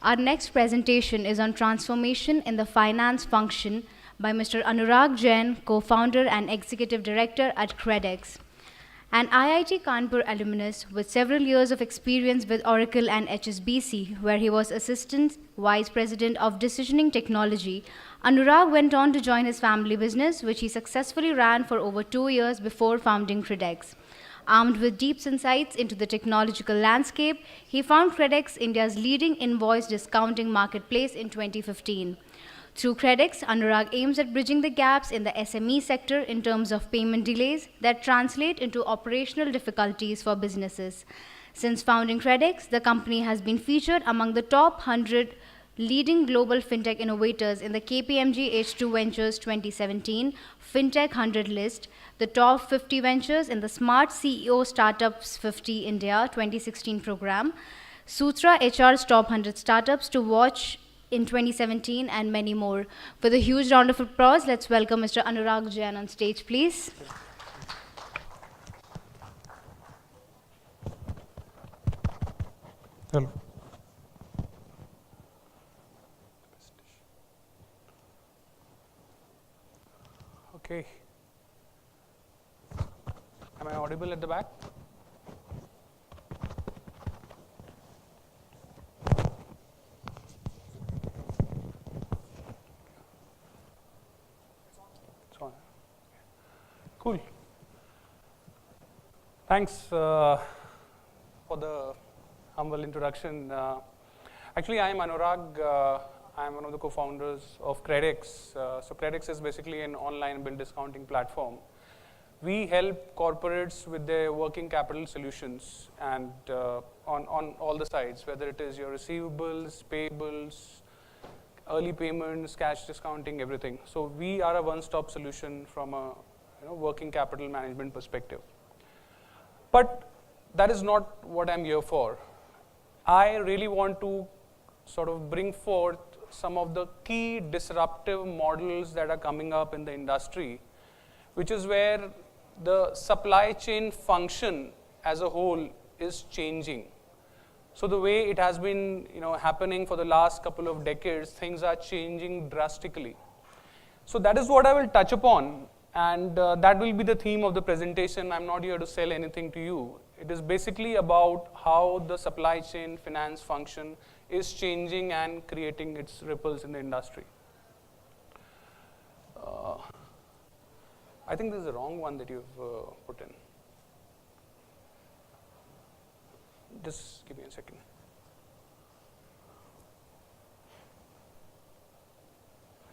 Our next presentation is on transformation in the finance function by Mr. Anurag Jain, co-founder and executive director at KredX. An IIT Kanpur alumnus with several years of experience with Oracle and HSBC, where he was Assistant Vice President of Decisioning Technology, Anurag went on to join his family business, which he successfully ran for over 2 years before founding KredX. Armed with deep insights into the technological landscape, he found KredX India's leading invoice discounting marketplace in 2015. Through KredX, Anurag aims at bridging the gaps in the SME sector in terms of payment delays that translate into operational difficulties for businesses. Since founding KredX, the company has been featured among the top 100 leading global fintech innovators in the KPMG H2 Ventures 2017 Fintech 100 list, the top 50 ventures in the Smart CEO Startups 50 India 2016 program, Sutra HR's top 100 startups to watch in 2017, and many more. With a huge round of applause, let's welcome Mr. Anurag Jain on stage, please. Hello. Okay. Am I audible at the back? It's on. Cool. Thanks for the humble introduction. Actually, I am Anurag. I am one of the co-founders of KredX. So KredX is basically an online bill discounting platform. We help corporates with their working capital solutions and on all the sides, whether it is your receivables, payables, early payments, cash discounting, everything. So we are a one-stop solution from a working capital management perspective. But that is not what I'm here for. I really want to sort of bring forth some of the key disruptive models that are coming up in the industry, which is where the supply chain function as a whole is changing. So the way it has been happening for the last couple of decades, things are changing drastically. So that is what I will touch upon, and that will be the theme of the presentation. I'm not here to sell anything to you. It is basically about how the supply chain finance function is changing and creating its ripples in the industry. I think this is the wrong one that you've put in. Just give me a second.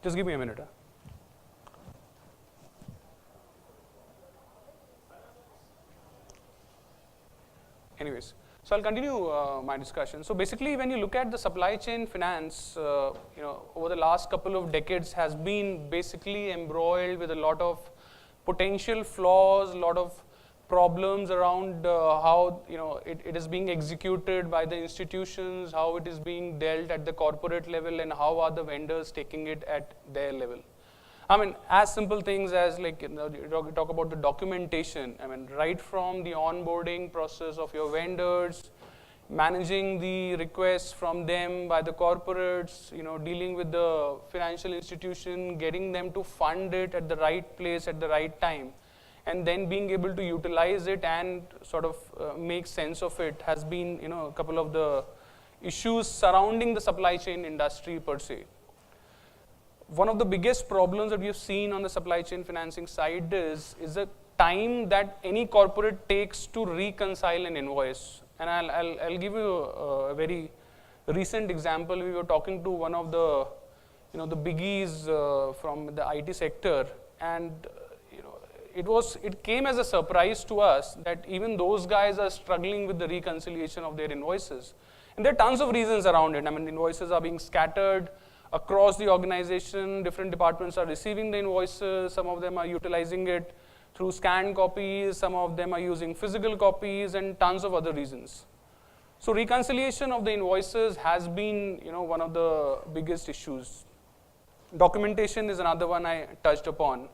Just give me a minute. Anyways. So I'll continue my discussion. So basically, when you look at the supply chain finance, over the last couple of decades has been basically embroiled with a lot of potential flaws, a lot of problems around how it is being executed by the institutions, how it is being dealt at the corporate level, and how are the vendors taking it at their level. I mean, as simple things as you talk about the documentation. I mean, right from the onboarding process of your vendors, managing the requests from them by the corporates, dealing with the financial institution, getting them to fund it at the right place at the right time, and then being able to utilize it and sort of make sense of it has been, a couple of the issues surrounding the supply chain industry per se. One of the biggest problems that we have seen on the supply chain financing side is the time that any corporate takes to reconcile an invoice. And I'll give you a very recent example. We were talking to one of the the biggies from the IT sector, and it came as a surprise to us that even those guys are struggling with the reconciliation of their invoices. And there are tons of reasons around it. I mean, invoices are being scattered across the organization. Different departments are receiving the invoices. Some of them are utilizing it through scanned copies. Some of them are using physical copies, and tons of other reasons. So reconciliation of the invoices has been one of the biggest issues. Documentation is another one I touched upon.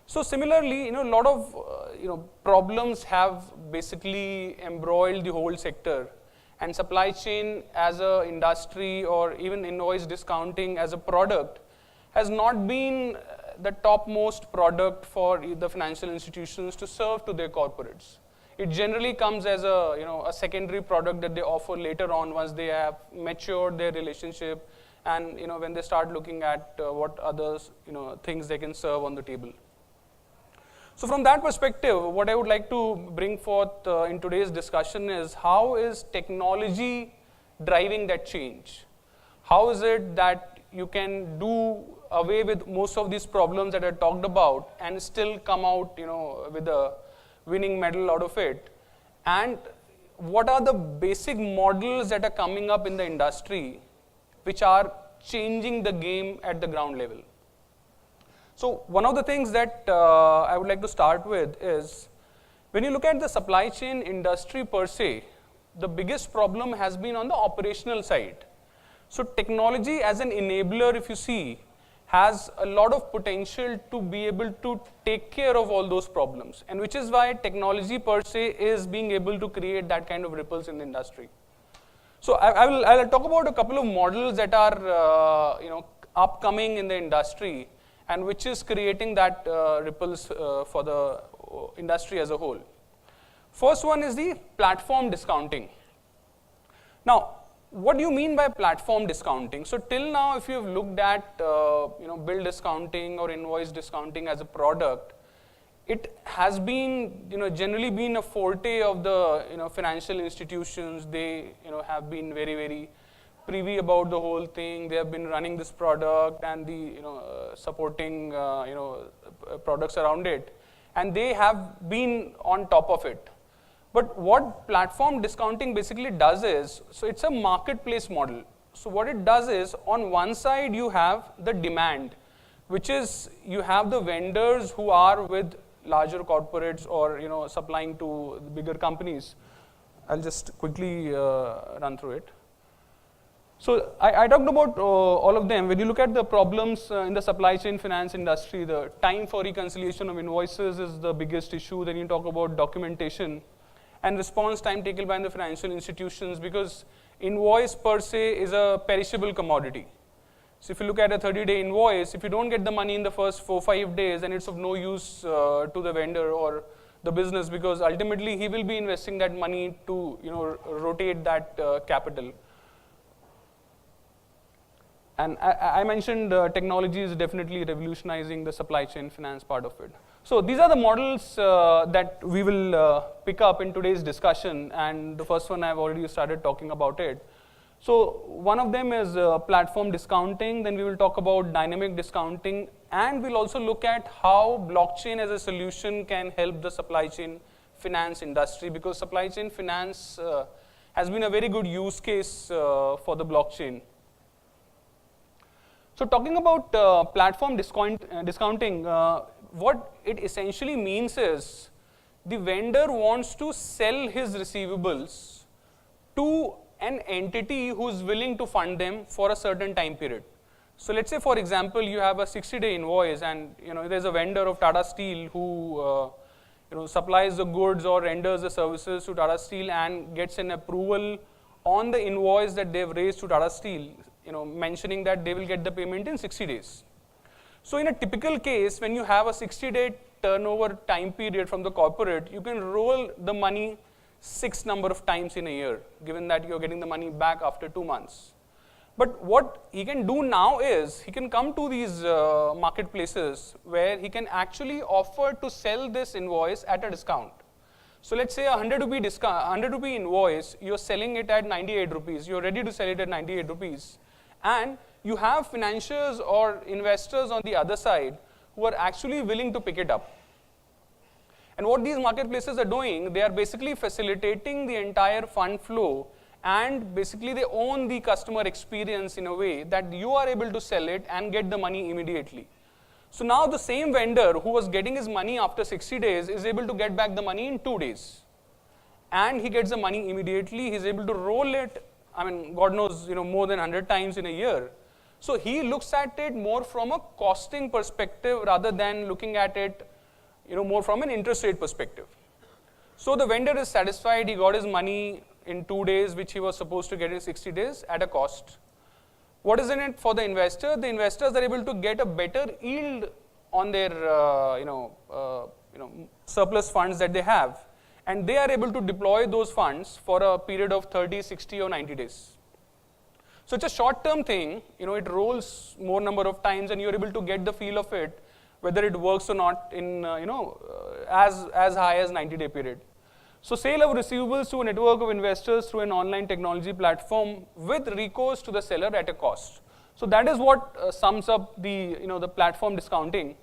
So similarly, a lot of problems have basically embroiled the whole sector. and supply chain as an industry or even invoice discounting as a product has not been the topmost product for the financial institutions to serve to their corporates. It generally comes as a secondary product that they offer later on once they have matured their relationship and when they start looking at what other things they can serve on the table. So from that perspective, what I would like to bring forth in today's discussion is how is technology driving that change? How is it that you can do away with most of these problems that I talked about and still come out with a winning medal out of it? And what are the basic models that are coming up in the industry which are changing the game at the ground level? So one of the things that I would like to start with is, when you look at the supply chain industry per se, the biggest problem has been on the operational side. So technology as an enabler, if you see, has a lot of potential to be able to take care of all those problems, and which is why technology per se is being able to create that kind of ripples in the industry. So I'll talk about a couple of models that are upcoming in the industry and which is creating that ripples for the industry as a whole. First one is the platform discounting. Now, what do you mean by platform discounting? So till now, if you've looked at bill discounting or invoice discounting as a product, it has been generally been a forte of the financial institutions. They have been very, very privy about the whole thing. They have been running this product and the supporting products around it, and they have been on top of it. But what platform discounting basically does is, so it's a marketplace model. So what it does is, on one side you have the demand, which is you have the vendors who are with larger corporates or supplying to bigger companies. I'll just quickly run through it. So I talked about all of them. When you look at the problems in the supply chain finance industry, the time for reconciliation of invoices is the biggest issue. Then you talk about documentation and response time taken by the financial institutions, because invoice per se is a perishable commodity. So if you look at a 30-day invoice, if you don't get the money in the first 4-5 days, then it's of no use to the vendor or the business, because ultimately he will be investing that money to rotate that capital. And I mentioned technology is definitely revolutionizing the supply chain finance part of it. So these are the models that we will pick up in today's discussion, and the first one I've already started talking about it. So one of them is platform discounting, then we will talk about dynamic discounting, and we'll also look at how blockchain as a solution can help the supply chain finance industry, because supply chain finance has been a very good use case for the blockchain. So talking about platform discounting, what it essentially means is the vendor wants to sell his receivables to an entity who is willing to fund them for a certain time period. So let's say, for example, you have a 60-day invoice, and there's a vendor of Tata Steel who supplies the goods or renders the services to Tata Steel and gets an approval on the invoice that they've raised to Tata Steel, mentioning that they will get the payment in 60 days. So in a typical case, when you have a 60-day turnover time period from the corporate, you can roll the money 6 number of times in a year, given that you're getting the money back after 2 months. But what he can do now is, he can come to these marketplaces where he can actually offer to sell this invoice at a discount. So let's say a 100 rupee invoice, you're selling it at 98 rupees, you're ready to sell it at 98 rupees. And you have financiers or investors on the other side who are actually willing to pick it up. And what these marketplaces are doing, they are basically facilitating the entire fund flow, and basically they own the customer experience in a way that you are able to sell it and get the money immediately. So now the same vendor who was getting his money after 60 days is able to get back the money in 2 days. And he gets the money immediately, he's able to roll it, God knows, more than 100 times in a year. So he looks at it more from a costing perspective rather than looking at it, more from an interest rate perspective. So the vendor is satisfied, he got his money in 2 days, which he was supposed to get in 60 days at a cost. What is in it for the investor? The investors are able to get a better yield on their surplus funds that they have, and they are able to deploy those funds for a period of 30, 60 or 90 days. So it's a short-term thing, it rolls more number of times and you're able to get the feel of it, whether it works or not in, as high as 90-day period. So sale of receivables to a network of investors through an online technology platform with recourse to the seller at a cost. So that is what sums up the, the platform discounting.